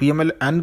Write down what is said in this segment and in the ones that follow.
PMLN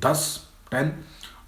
10।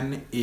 NA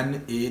NA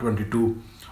22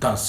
10।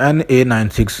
NA 96।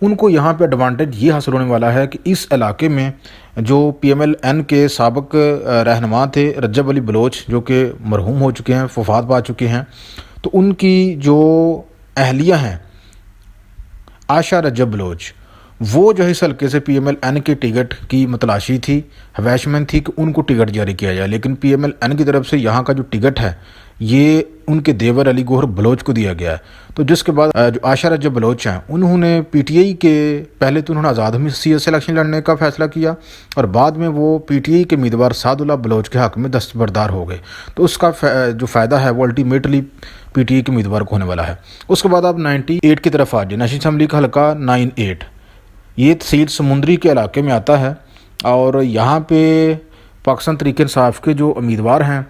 ان کو یہاں پہ ایڈوانٹیج یہ حاصل ہونے والا ہے کہ اس علاقے میں جو پی ایم ایل این کے سابق رہنما تھے رجب علی بلوچ، جو کہ مرحوم ہو چکے ہیں، وفات پا چکے ہیں، تو ان کی جو اہلیہ ہیں عائشہ رجب بلوچ، وہ جو ہے اس حلقے سے پی ایم ایل این کے ٹکٹ کی متلاشی تھی، خواہشمند تھی کہ ان کو ٹکٹ جاری کیا جائے، لیکن پی ایم ایل این کی طرف سے یہاں کا جو ٹکٹ ہے یہ ان کے دیور علی گوہر بلوچ کو دیا گیا ہے۔ تو جس کے بعد جو عائشہ رجب بلوچ ہیں انہوں نے پی ٹی آئی کے پہلے تو انہوں نے آزاد حیثیت سے الیکشن لڑنے کا فیصلہ کیا، اور بعد میں وہ پی ٹی آئی کے امیدوار سعد اللہ بلوچ کے حق میں دستبردار ہو گئے۔ تو اس کا جو فائدہ ہے وہ الٹیمیٹلی پی ٹی آئی کے امیدوار کو ہونے والا ہے۔ اس کے بعد آپ 98 کی طرف آ جائیں، نیشنل اسمبلی کا حلقہ 98، یہ تحصیل سمندری کے علاقے میں آتا ہے، اور یہاں پہ پاکستان تحریک انصاف کے جو امیدوار ہیں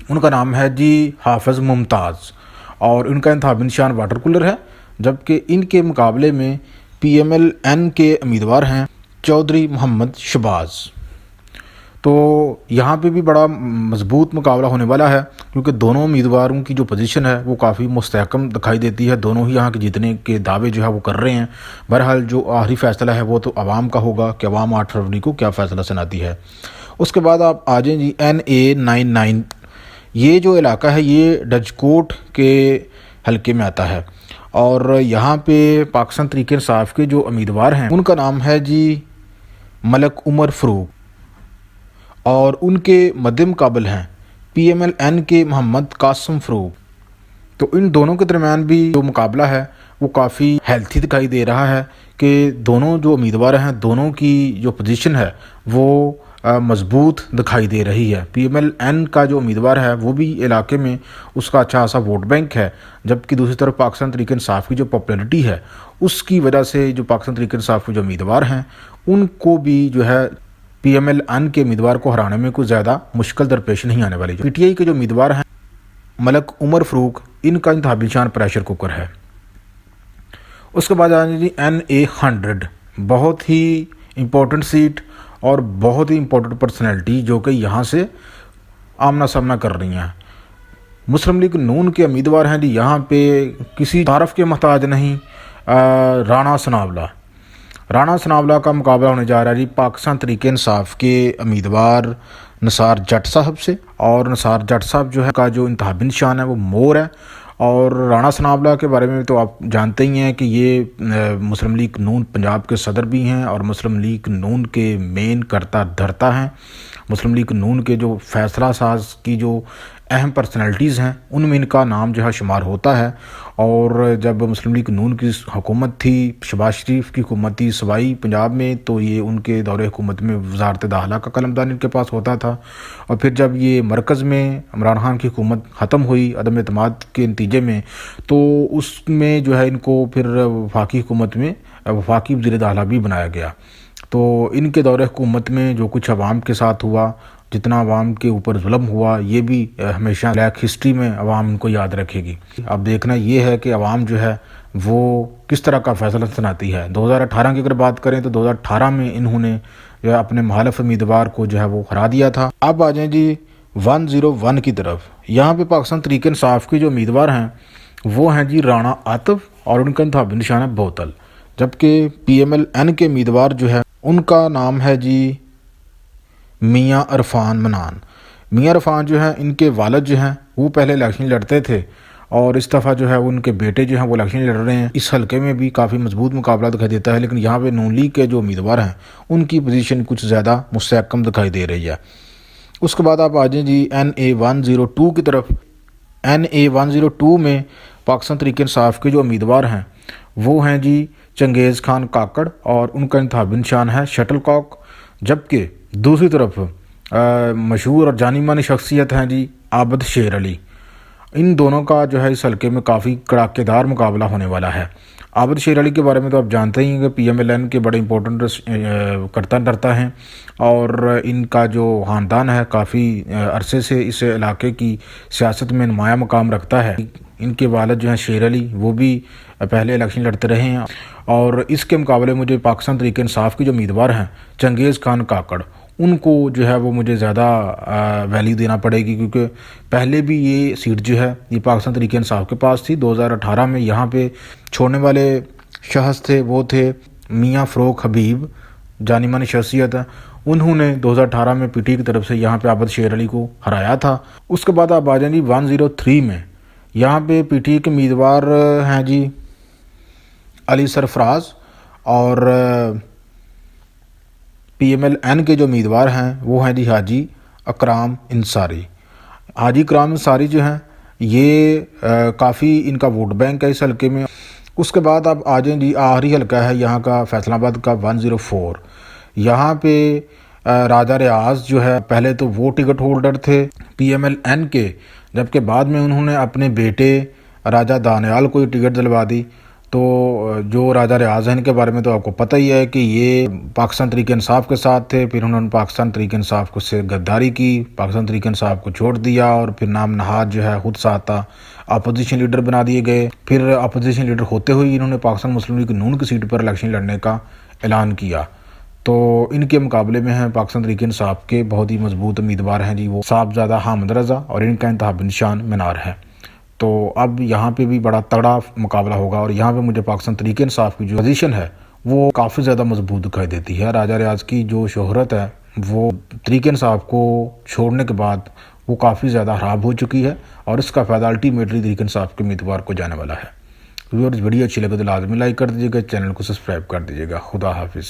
ان کا نام ہے جی حافظ ممتاز، اور ان کا انتخابی نشان واٹر کولر ہے، جبکہ ان کے مقابلے میں پی ایم ایل این کے امیدوار ہیں چودھری محمد شباز۔ تو یہاں پہ بھی بڑا مضبوط مقابلہ ہونے والا ہے، کیونکہ دونوں امیدواروں کی جو پوزیشن ہے وہ کافی مستحکم دکھائی دیتی ہے، دونوں ہی یہاں کے جیتنے کے دعوے جو ہے وہ کر رہے ہیں۔ بہرحال جو آخری فیصلہ ہے وہ تو عوام کا ہوگا کہ عوام 8 فروری کو کیا فیصلہ سناتی ہے۔ اس کے بعد آپ آ جائیں جی NA99، یہ جو علاقہ ہے یہ ڈچکوٹ کے حلقے میں آتا ہے، اور یہاں پہ پاکستان تحریک انصاف کے جو امیدوار ہیں ان کا نام ہے جی ملک عمر فروق، اور ان کے مد مقابل ہیں پی ایم ایل این کے محمد قاسم فروق۔ تو ان دونوں کے درمیان بھی جو مقابلہ ہے وہ کافی ہیلتھی دکھائی دے رہا ہے کہ دونوں جو امیدوار ہیں دونوں کی جو پوزیشن ہے وہ مضبوط دکھائی دے رہی ہے۔ پی ایم ایل این کا جو امیدوار ہے وہ بھی علاقے میں اس کا اچھا خاصا ووٹ بینک ہے، جبکہ دوسری طرف پاکستان تحریک انصاف کی جو پاپولیرٹی ہے اس کی وجہ سے جو پاکستان تحریک انصاف کے جو امیدوار ہیں ان کو بھی جو ہے پی ایم ایل این کے امیدوار کو ہرانے میں کوئی زیادہ مشکل درپیش نہیں آنے والی۔ پی ٹی آئی کے جو امیدوار ہیں ملک عمر فروق، ان کا انتخابی نشان پریشر کوکر ہے۔ اس کے بعد آنے جی NA100، بہت ہی امپورٹنٹ سیٹ اور بہت ہی امپورٹنٹ پرسنالٹی جو کہ یہاں سے آمنا سامنا کر رہی ہیں۔ مسلم لیگ نون کے امیدوار ہیں جی یہاں پہ کسی تعارف کے محتاج نہیں، رانا ثناءاللہ کا مقابلہ ہونے جا رہا ہے جی پاکستان تحریک انصاف کے امیدوار نثار جٹ صاحب سے، اور نثار جٹ صاحب جو ہے کا جو انتخابی نشان ہے وہ مور ہے، اور رانا ثناءاللہ کے بارے میں تو آپ جانتے ہی ہیں کہ یہ مسلم لیگ نون پنجاب کے صدر بھی ہیں اور مسلم لیگ نون کے مین کرتا دھرتا ہیں۔ مسلم لیگ نون کے جو فیصلہ ساز کی جو اہم پرسنالٹیز ہیں ان میں ان کا نام جو ہے شمار ہوتا ہے، اور جب مسلم لیگ نون کی حکومت تھی، شہباز شریف کی حکومت تھی صوبائی پنجاب میں، تو یہ ان کے دور حکومت میں وزارت داخلہ کا قلمدان ان کے پاس ہوتا تھا، اور پھر جب یہ مرکز میں عمران خان کی حکومت ختم ہوئی عدم اعتماد کے نتیجے میں، تو اس میں جو ہے ان کو پھر وفاقی حکومت میں وفاقی وزیر داخلہ بھی بنایا گیا۔ تو ان کے دور حکومت میں جو کچھ عوام کے ساتھ ہوا، جتنا عوام کے اوپر ظلم ہوا، یہ بھی ہمیشہ بلیک ہسٹری میں عوام ان کو یاد رکھے گی۔ اب دیکھنا یہ ہے کہ عوام جو ہے وہ کس طرح کا فیصلہ سناتی ہے۔ 2018 کی اگر بات کریں تو 2018 میں انہوں نے جو ہے اپنے مخالف امیدوار کو جو ہے وہ ہرا دیا تھا۔ اب آ جائیں جی 101 کی طرف، یہاں پہ پاکستان تحریک انصاف کے جو امیدوار ہیں وہ ہیں جی رانا عاطف، اور ان کا انتخابی نشان ہے بوتل، جبکہ پی ایم ایل این کے امیدوار جو ہے ان کا نام ہے جی میاں عرفان منان۔ میاں عرفان جو ہیں ان کے والد جو ہیں وہ پہلے الیکشن لڑتے تھے، اور اس دفعہ جو ہے ان کے بیٹے جو ہیں وہ الیکشن لڑ رہے ہیں۔ اس حلقے میں بھی کافی مضبوط مقابلہ دکھائی دیتا ہے، لیکن یہاں پہ نون لیگ کے جو امیدوار ہیں ان کی پوزیشن کچھ زیادہ مستحکم دکھائی دے رہی ہے۔ اس کے بعد آپ آ جائیں جی NA102 کی طرف۔ NA102 میں پاکستان تحریک انصاف کے جو امیدوار ہیں وہ ہیں جی چنگیز خان کاکڑ، اور ان کا انتخابی نشان ہے شٹل کاک، جبکہ دوسری طرف مشہور اور جانی مانی شخصیت ہیں جی عابد شیر علی۔ ان دونوں کا جو ہے اس حلقے میں کافی کڑاکے دار مقابلہ ہونے والا ہے۔ عابد شیر علی کے بارے میں تو آپ جانتے ہی ہیں کہ پی ایم ایل این کے بڑے امپورٹنٹ کرتا ڈرتا ہیں، اور ان کا جو خاندان ہے کافی عرصے سے اس علاقے کی سیاست میں نمایاں مقام رکھتا ہے۔ ان کے والد جو ہیں شیر علی وہ بھی پہلے الیکشن لڑتے رہے ہیں، اور اس کے مقابلے مجھے پاکستان تحریک انصاف کے جو امیدوار ہیں چنگیز خان کاکڑ، ان کو جو ہے وہ مجھے زیادہ ویلیو دینا پڑے گی، کیونکہ پہلے بھی یہ سیٹ جو ہے یہ پاکستان تحریک انصاف کے پاس تھی۔ 2018 میں یہاں پہ چھوڑنے والے شخص تھے وہ تھے میاں فروغ حبیب، جانی مانی شخصیت ہے. انہوں نے 2018 میں پی ٹی کی طرف سے یہاں پہ عابد شیر علی کو ہرایا تھا. اس کے بعد آپ آ جائیں جی 103 میں. یہاں پہ پی ٹی کے امیدوار ہیں جی علی سرفراز، اور پی ایم ایل این کے جو امیدوار ہیں وہ ہیں جی حاجی اکرام انصاری. حاجی اکرام انصاری جو ہیں یہ کافی ان کا ووٹ بینک ہے اس حلقے میں. اس کے بعد آپ آ جائیں جی آخری حلقہ ہے یہاں کا فیصل آباد کا 104. یہاں پہ راجہ ریاض جو ہے پہلے تو وہ ٹکٹ ہولڈر تھے پی ایم ایل این کے، جبکہ بعد میں انہوں نے اپنے بیٹے راجہ دانیال کو یہ ٹکٹ دلوا دی. تو جو راجہ ریاض ہیں ان کے بارے میں تو آپ کو پتہ ہی ہے کہ یہ پاکستان تحریک انصاف کے ساتھ تھے، پھر انہوں نے پاکستان تحریک انصاف کو سے غداری کی، پاکستان تحریک انصاف کو چھوڑ دیا، اور پھر نام نہاد جو ہے خود ساتھ اپوزیشن لیڈر بنا دیے گئے. پھر اپوزیشن لیڈر ہوتے ہوئے انہوں نے پاکستان مسلم لیگ نون کی سیٹ پر الیکشن لڑنے کا اعلان کیا. تو ان کے مقابلے میں ہیں پاکستان تحریک انصاف کے بہت ہی مضبوط امیدوار ہیں جی وہ صاحبزادہ حامد رضا، اور ان کا انتخابی نشان مینار ہے. تو اب یہاں پہ بھی بڑا تگڑا مقابلہ ہوگا، اور یہاں پہ مجھے پاکستان تحریک انصاف کی جو پوزیشن ہے وہ کافی زیادہ مضبوط دکھائی دیتی ہے. راجہ ریاض کی جو شہرت ہے وہ تحریک انصاف کو چھوڑنے کے بعد وہ کافی زیادہ خراب ہو چکی ہے، اور اس کا فائدہ الٹیمیٹلی تحریک انصاف کے امیدوار کو جانے والا ہے. ویورز ویڈیو اچھی لگے تو لازمی لائک کر دیجیے گا، چینل کو سبسکرائب کر دیجیے گا. خدا حافظ.